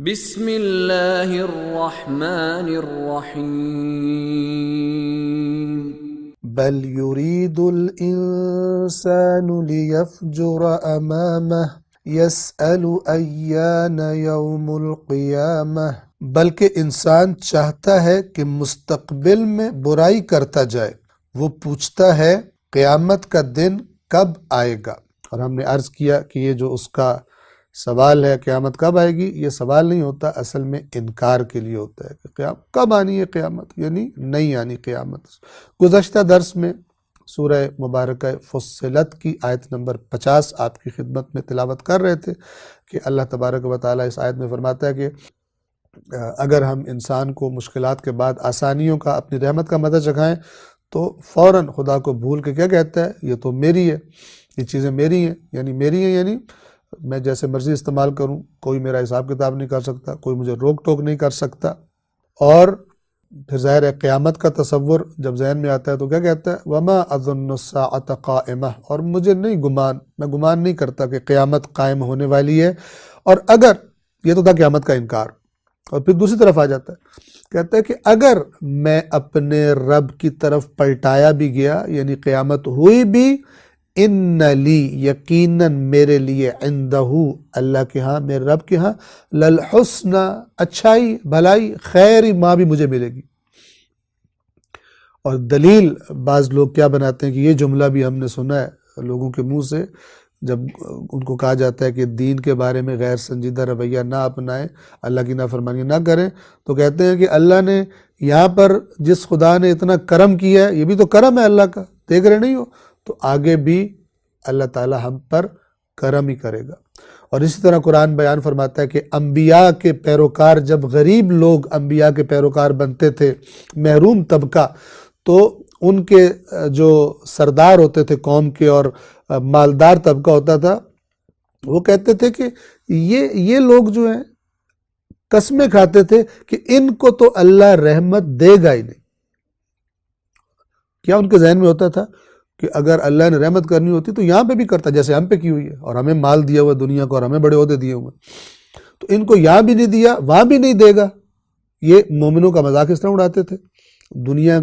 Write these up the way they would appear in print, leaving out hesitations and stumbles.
بسم اللہ الرحمن الرحیم بل يريد الإنسان ليفجر أمامه يسأل أيان يوم القيامة بلکہ انسان چاہتا ہے کہ مستقبل میں برائی کرتا جائے، وہ پوچھتا ہے قیامت کا دن کب آئے گا۔ اور ہم نے عرض کیا کہ یہ جو اس کا سوال ہے قیامت کب آئے گی، یہ سوال نہیں ہوتا، اصل میں انکار کے لیے ہوتا ہے کہ قیامت کب آنی ہے، قیامت یعنی نہیں آنی قیامت۔ گزشتہ درس میں سورہ مبارکہ فصلت کی آیت نمبر 50 آپ کی خدمت میں تلاوت کر رہے تھے کہ اللہ تبارک و تعالیٰ اس آیت میں فرماتا ہے کہ اگر ہم انسان کو مشکلات کے بعد آسانیوں کا، اپنی رحمت کا مزہ چکھائیں تو فوراً خدا کو بھول کے کیا کہتا ہے، یہ تو میری ہے، یہ چیزیں میری ہیں، یعنی میں جیسے مرضی استعمال کروں، کوئی میرا حساب کتاب نہیں کر سکتا، کوئی مجھے روک ٹوک نہیں کر سکتا۔ اور پھر ظاہر ہے قیامت کا تصور جب ذہن میں آتا ہے تو کیا کہتا ہے، وَمَا أَظُنُّ السَّاعَةَ قَائِمَةً، اور مجھے میں گمان نہیں کرتا کہ قیامت قائم ہونے والی ہے۔ اور اگر یہ تو تھا قیامت کا انکار، اور پھر دوسری طرف آ جاتا ہے، کہتا ہے کہ اگر میں اپنے رب کی طرف پلٹایا بھی گیا، یعنی قیامت ہوئی بھی، ان لی یقیناً میرے لیے، عندہ اللہ کے ہاں، میرے رب کے ہاں، للحسن اچھائی، بھلائی، خیر ماں بھی مجھے ملے گی۔ اور دلیل بعض لوگ کیا بناتے ہیں کہ یہ جملہ بھی ہم نے سنا ہے لوگوں کے منہ سے، جب ان کو کہا جاتا ہے کہ دین کے بارے میں غیر سنجیدہ رویہ نہ اپنائیں، اللہ کی نافرمانی نہ کریں، تو کہتے ہیں کہ اللہ نے یہاں پر جس خدا نے اتنا کرم کیا ہے، یہ بھی تو کرم ہے اللہ کا، دیکھ رہے نہیں ہو، تو آگے بھی اللہ تعالی ہم پر کرم ہی کرے گا۔ اور اسی طرح قرآن بیان فرماتا ہے کہ انبیاء کے پیروکار، جب غریب لوگ انبیاء کے پیروکار بنتے تھے، محروم طبقہ، تو ان کے جو سردار ہوتے تھے قوم کے اور مالدار طبقہ ہوتا تھا، وہ کہتے تھے کہ یہ لوگ جو ہیں قسمیں کھاتے تھے کہ ان کو تو اللہ رحمت دے گا ہی نہیں۔ کیا ان کے ذہن میں ہوتا تھا کہ اگر اللہ نے رحمت کرنی ہوتی تو یہاں پہ بھی کرتا، جیسے ہم پہ کی ہوئی ہے، اور ہمیں مال دیا ہوا دنیا کو، اور ہمیں بڑے عہدے دیے ہوئے، تو ان کو یہاں بھی نہیں دیا، وہاں بھی نہیں دے گا۔ یہ مومنوں کا مذاق اس طرح اڑاتے تھے، دنیا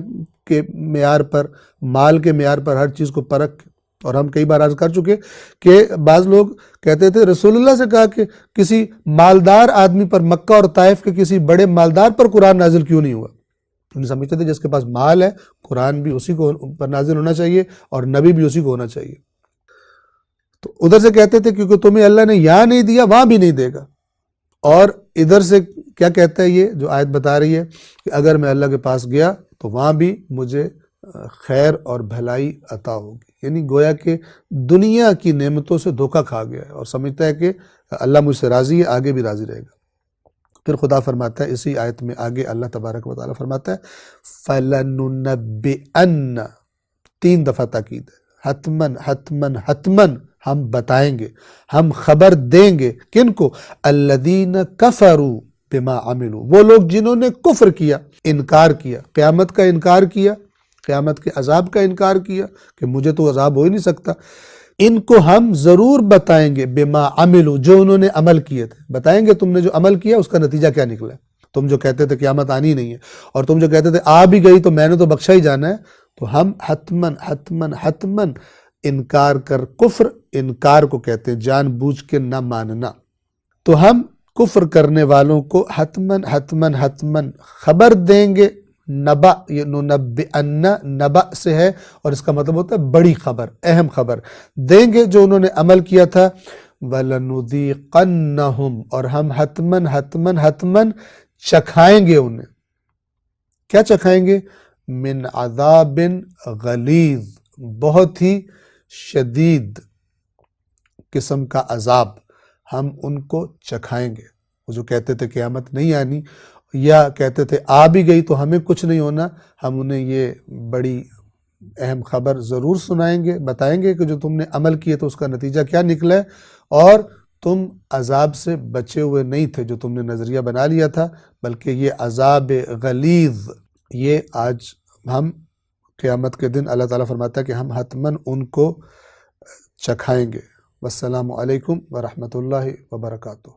کے معیار پر، مال کے معیار پر ہر چیز کو پرکھ۔ اور ہم کئی بار عرض کر چکے کہ بعض لوگ کہتے تھے رسول اللہ سے کہا کہ کسی مالدار آدمی پر، مکہ اور طائف کے کسی بڑے مالدار پر قرآن نازل کیوں نہیں ہوا؟ انہیں سمجھتے تھے جس کے پاس مال ہے، قرآن بھی اسی کو پر نازل ہونا چاہیے اور نبی بھی اسی کو ہونا چاہیے۔ تو ادھر سے کہتے تھے کیونکہ تمہیں اللہ نے یہاں نہیں دیا، وہاں بھی نہیں دے گا۔ اور ادھر سے کیا کہتا ہے، یہ جو آیت بتا رہی ہے کہ اگر میں اللہ کے پاس گیا تو وہاں بھی مجھے خیر اور بھلائی عطا ہوگی، یعنی گویا کہ دنیا کی نعمتوں سے دھوکہ کھا گیا ہے اور سمجھتا ہے کہ اللہ مجھ سے راضی ہے، آگے بھی راضی رہے گا۔ پھر خدا فرماتا ہے اسی آیت میں آگے، اللہ تبارک و تعالیٰ فرماتا ہے فَلَنُنَبِّئَنَّ، 3 دفعہ تاکید ہے، حتماً حتماً حتماً ہم بتائیں گے، ہم خبر دیں گے، کن کو؟ الَّذِينَ كَفَرُوا بِمَا عَمِلُوا، وہ لوگ جنہوں نے کفر کیا، انکار کیا، قیامت کا انکار کیا، قیامت کے عذاب کا انکار کیا کہ مجھے تو عذاب ہو ہی نہیں سکتا، ان کو ہم ضرور بتائیں گے بما عملوا، جو انہوں نے عمل کیے تھے، بتائیں گے تم نے جو عمل کیا اس کا نتیجہ کیا نکلا ہے۔ تم جو کہتے تھے قیامت آنی نہیں ہے، اور تم جو کہتے تھے آ بھی گئی تو میں نے تو بخشا ہی جانا ہے، تو ہم حتماً حتماً حتماً انکار کر، کفر انکار کو کہتے ہیں، جان بوجھ کے نہ ماننا، تو ہم کفر کرنے والوں کو حتماً حتماً حتماً خبر دیں گے۔ نبا، یہ ننبئن نبا سے ہے، اور اس کا مطلب ہوتا ہے بڑی خبر، اہم خبر دیں گے جو انہوں نے عمل کیا تھا۔ وَلَنُذِيقَنَّهُمْ، اور ہم حتماً حتماً حتماً چکھائیں گے انہیں۔ کیا چکھائیں گے؟ من عذاب غلیظ، بہت ہی شدید قسم کا عذاب ہم ان کو چکھائیں گے۔ وہ جو کہتے تھے قیامت نہیں آنی، یا کہتے تھے آ بھی گئی تو ہمیں کچھ نہیں ہونا، ہم انہیں یہ بڑی اہم خبر ضرور سنائیں گے، بتائیں گے کہ جو تم نے عمل کیے تو اس کا نتیجہ کیا نکلا ہے، اور تم عذاب سے بچے ہوئے نہیں تھے جو تم نے نظریہ بنا لیا تھا، بلکہ یہ عذاب غلیظ، یہ آج ہم قیامت کے دن اللہ تعالیٰ فرماتا ہے کہ ہم حتماً ان کو چکھائیں گے۔ والسلام علیکم ورحمۃ اللہ وبرکاتہ۔